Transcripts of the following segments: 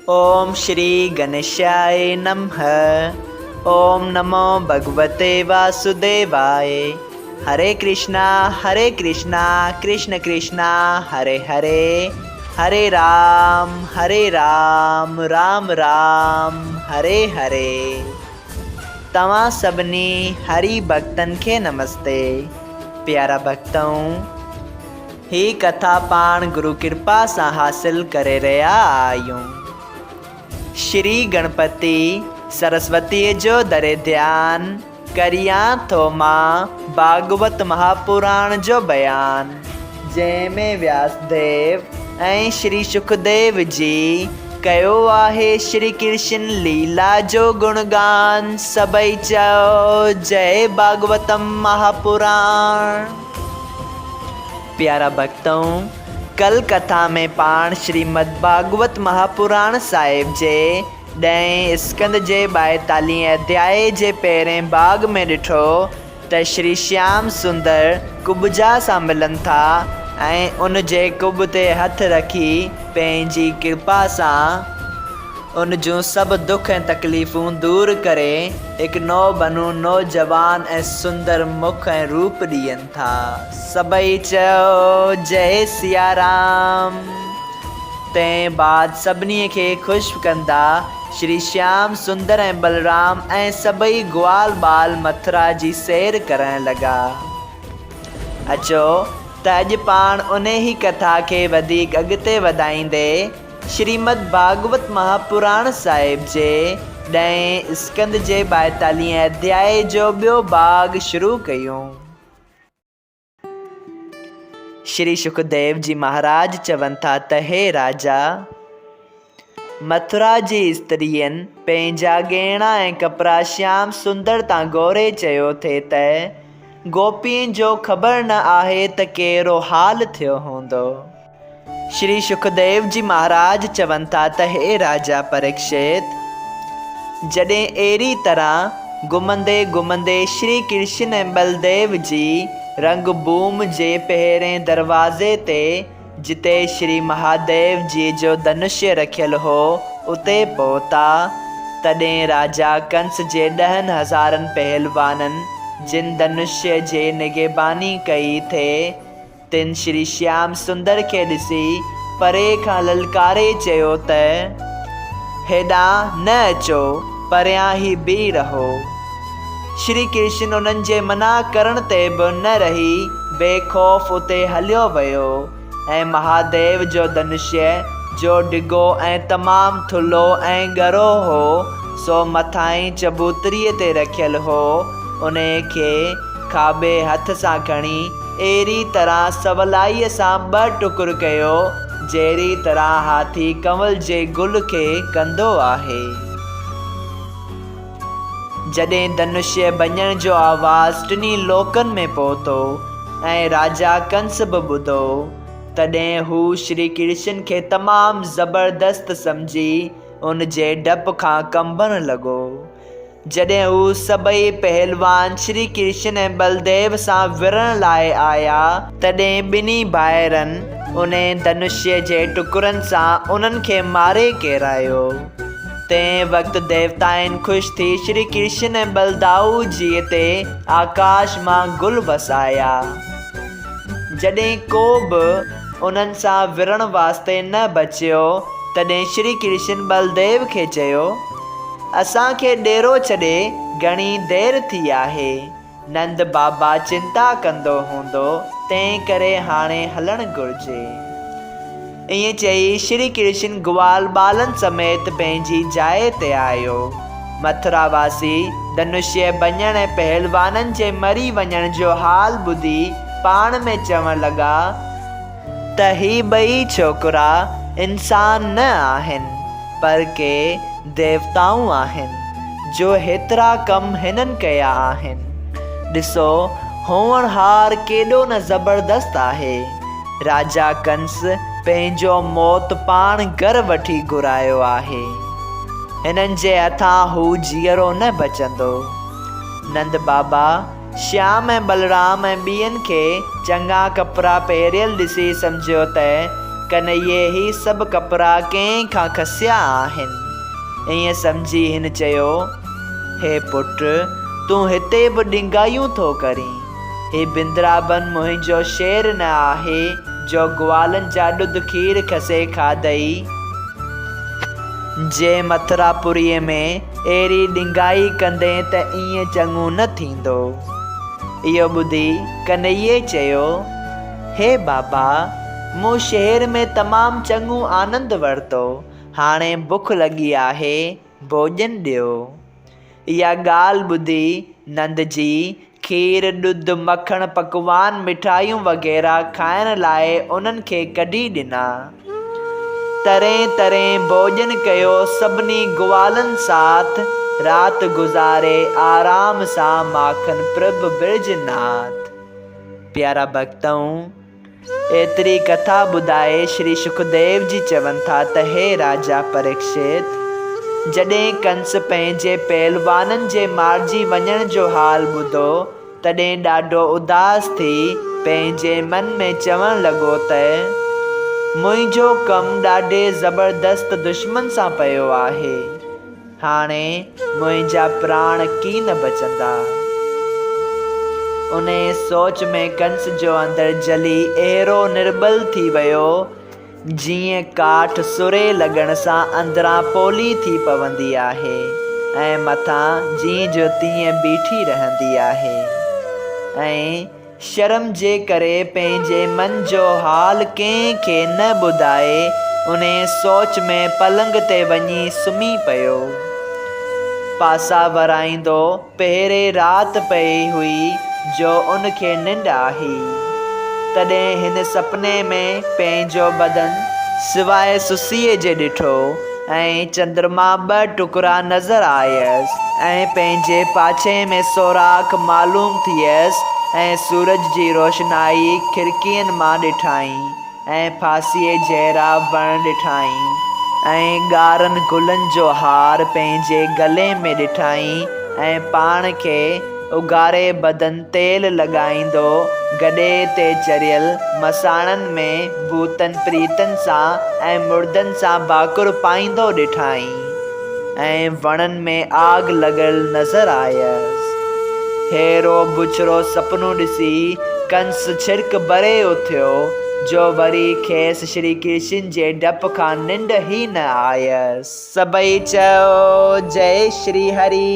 ओम श्री गणेशाय नमः। ओम नमो भगवते वासुदेवाय। हरे कृष्णा कृष्ण कृष्णा हरे हरे, हरे राम राम राम हरे हरे। तव्हां सभिनी हरि भक्तन खे नमस्ते। प्यारा भक्तों, ही कथा पाण गुरु कृपा सां हासिल करे रहा आहियूं। श्री गणपति सरस्वती जो दरे ध्यान करियां थो मां भागवत महापुराण जो बयान, जंहिंमें व्यासदेव ऐं श्री सुखदेव जी कयो आहे श्री कृष्ण लीला जो गुणगान। सभई चओ जय भागवतम महापुराण। प्यारा भक्तों, कल कथा में पाण श्रीमद् भागवत महापुराण साहिब जे 10 स्कंद जे 42 अध्याय जे पहिरें भाग में ॾिठो त श्री श्याम सुंदर कुब्जा सां मिलनि था ऐं उन जे कुब ते हथ रखी पंहिंजी कृपा सां उन जूं सभु दुख ऐं तकलीफ़ूं दूर करे हिकु नौजवान ऐं सुंदर मुख ऐं रूप ॾियनि था। सभई चओ जय सिया राम। तंहिं बाद सभिनी खे ख़ुशि कंदा श्री श्याम सुंदर ऐं बलराम ऐं सभई ग्वाल बाल मथुरा जी सैर करण लॻा। अचो त अॼु पाण उन ई कथा खे वधीक अॻिते वधाईंदे श्रीमद् भागवत महापुराण साहिब जे 10 स्कंद जे 42 अध्याय जो ॿियो भाग शुरू कयूं। श्री सुखदेव जी महाराज चवनि था त हे राजा, मथुरा जी स्त्रियनि पंहिंजा गहना ऐं कपिड़ा श्याम सुंदर तां ॻोल्हे चयो थे त गोपियुनि जो ख़बर न आहे त कहिड़ो हाल थियो हूंदो। श्री सुखदेव जी महाराज चवनि था त हे राजा परीक्षित, जॾहिं अहिड़ी तरह घुमंदे घुमंदे श्री कृष्ण ऐं बलदेव जी रंगभूमि जे पहिरें दरवाज़े ते जिते श्री महादेव जी जो धनुष्य रखियल हो उते पहुता, तॾहिं राजा कंस जे 10,000 पहलवाननि जिन धनुष्य जे निगहबानी कई थे तिन श्री श्याम सुंदर खे ॾिसी परे खां ललकारे चयो त हेॾां न अचो, परियां ई बीह रहो। श्री कृष्ण उन्हनि जे मना करण ते बि न रही बेखौफ़ उते हलियो वियो ऐं महादेव जो धनुष्य जो डिघो ऐं तमामु थुल्हो ऐं ॻरो हो सो मथां ई चबूतरीअ ते रखियल हो, उन खे खाॿे हथ सां खणी अहिड़ी तरह सवलाईअ सां 2 टुकुर कयो जहिड़ी तरह हाथी कंवल जे गुल खे कंदो आहे। जॾहिं धनुष्य भञण जो आवाज़ टिनी लोकनि में पहुतो ऐं राजा कंस बि ॿुधो, तॾहिं हू श्री कृष्ण खे तमामु ज़बरदस्त सम्झी उन जे डप खां कंबण लॻो। जॾहिं हू सभई पहलवान श्री कृष्ण ऐं बलदेव सां विरण लाइ आया, तॾहिं ॿिन्ही भाइरनि उन धनुष्य जे टुकड़नि सां उन्हनि खे मारे किरायो। तंहिं वक़्तु देवताउनि ख़ुशि थी श्री कृष्ण ऐं बलदाऊ जी ते आकाश मां गुल वसाया। जॾहिं को बि उन्हनि सां विरण वास्ते न बचियो, तॾहिं श्री कृष्ण बलदेव खे चयो, असांखे डेरो छॾे घणी देरि थी आहे, नंद बाबा चिंता कंदो हूंदो, तंहिं करे हाणे हलणु घुरिजे। ईअं चई श्री कृष्ण ग्वाल बालनि समेत पंहिंजी जाइ ते आयो। मथुरावासी धनुष्य भञण ऐं पहलवाननि जे मरी वञण जो हाल ॿुधी पाण में चवण लॻा त ही ॿई छोकिरा इंसान न आहिनि पर के देवताऊं आहिनि जो हेतिरा कम हिननि कया आहिनि। ॾिसो होवनहार केॾो न ज़बरदस्त आहे। राजा कंस पंहिंजो मौत पाण घर वठी घुरायो आहे। हिननि जे हथां हू जीअरो न बचंदो। नंद बाबा श्याम ऐं बलराम ऐं ॿियनि खे चङा कपिड़ा पहिरियल ॾिसी सम्झियो त कन्हैये ही सभु कपिड़ा कंहिं खां खसिया आहिनि। ईअं सम्झी हिन चयो, हे पुट, तूं हिते बि ॾिंगायूं थो करीं। हे बिंद्राबन मुंहिंजो शेर न आहे जो ग्वालनि जा ॾुध खीर खसे खाधई। जे मथुरापुरीअ में अहिड़ी ॾिंगाई कंदे त ईअं चङो न थींदो। इहो ॿुधी कन्हैये चयो, हे बाबा, मूं शहर में तमामु चङो आनंद वरितो, हाणे बुख लॻी आहे, भोॼन ॾियो। इहा ॻाल्हि ॿुधी नंद जी खीर ॾुध मखण पकवान मिठाइयूं वग़ैरह खाइण लाइ उन्हनि खे कढी ॾिना। तरें तरें भोॼन कयो सभिनी ग्वालनि साथ, राति गुज़ारे आराम सां माखन प्रभु ब्रजनाथ। प्यारा भक्तऊं, एतिरी कथा ॿुधाए श्री सुखदेव जी चवनि था त हे राजा परीक्षित, जॾहिं कंस पंहिंजे पहलवाननि जे मारिजी वञण जो हाल ॿुधो तॾहिं ॾाढो उदास थी पंहिंजे मन में चवणु लॻो त मुंहिंजो कमु ॾाढे ज़बरदस्त दुश्मन सां पियो आहे, हाणे मुंहिंजा प्राण की न बचंदा। उन सोच में कंस जो अंदरि जली अहिड़ो निर्बल थी वियो जीअं काठ सुरे लॻण सां अंदरां पोली थी पवंदी आहे ऐं मथां जीअं जो तीअं बीठी रहंदी आहे। ऐं शर्म जे करे पंहिंजे मन जो हाल कंहिंखे न ॿुधाए उन सोच में पलंग ते वञी सुम्ही पियो। पासा वराईंदो पहिरें राति पई हुई जो उनखे निंड आई। तॾहिं हिन सपने में पंहिंजो बदन सिवाय सुसीअ जे ॾिठो ऐं चंद्रमा 2 टुकड़ा नज़र आयसि ऐं पंहिंजे पाछे में सोराख़ मालूम थियसि ऐं सूरज जी रोशनाई खिड़कियुनि मां ॾिठाई ऐं फांसीअ जहिड़ा वण ॾिठाई ऐं ॻारनि गुलनि जो हार पंहिंजे गले में ॾिठाई ऐं पाण खे उघारे बदन तेल लॻाईंदो गॾे ते चढ़ियल मसाणनि में भूतनि प्रीतनि सां ऐं मुर्दनि सां भाकुर पाईंदो ॾिठाई ऐं वणनि में आग लॻल नज़र आयसि। हेरो बुछड़ो सपनो ॾिसी कंस छिड़क भरे उथियो जो वरी खेसि श्री कृष्ण जे डप खां निंड ई न आयसि। सभई चयो जय श्री हरि।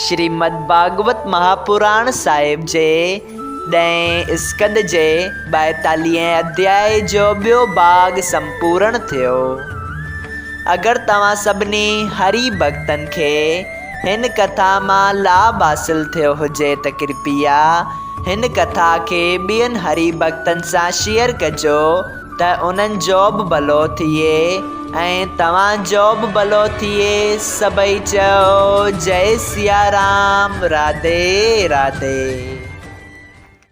श्रीमद् भागवत महापुराण साहिब जे 10 स्कंद जे 42 अध्याय जो ॿियो भाग संपूर्ण थियो। अगरि तव्हां सभिनी हरि भक्तनि खे हिन कथा मां लाभ हासिल थियो हुजे त कृपया हिन कथा खे ॿियनि हरि भक्तनि सां शेयर कजो त उन्हनि जो बि भलो थिए ऐं तव्हांजो बि भलो थिए। सभई चयो जय सिया राम, राधे राधे।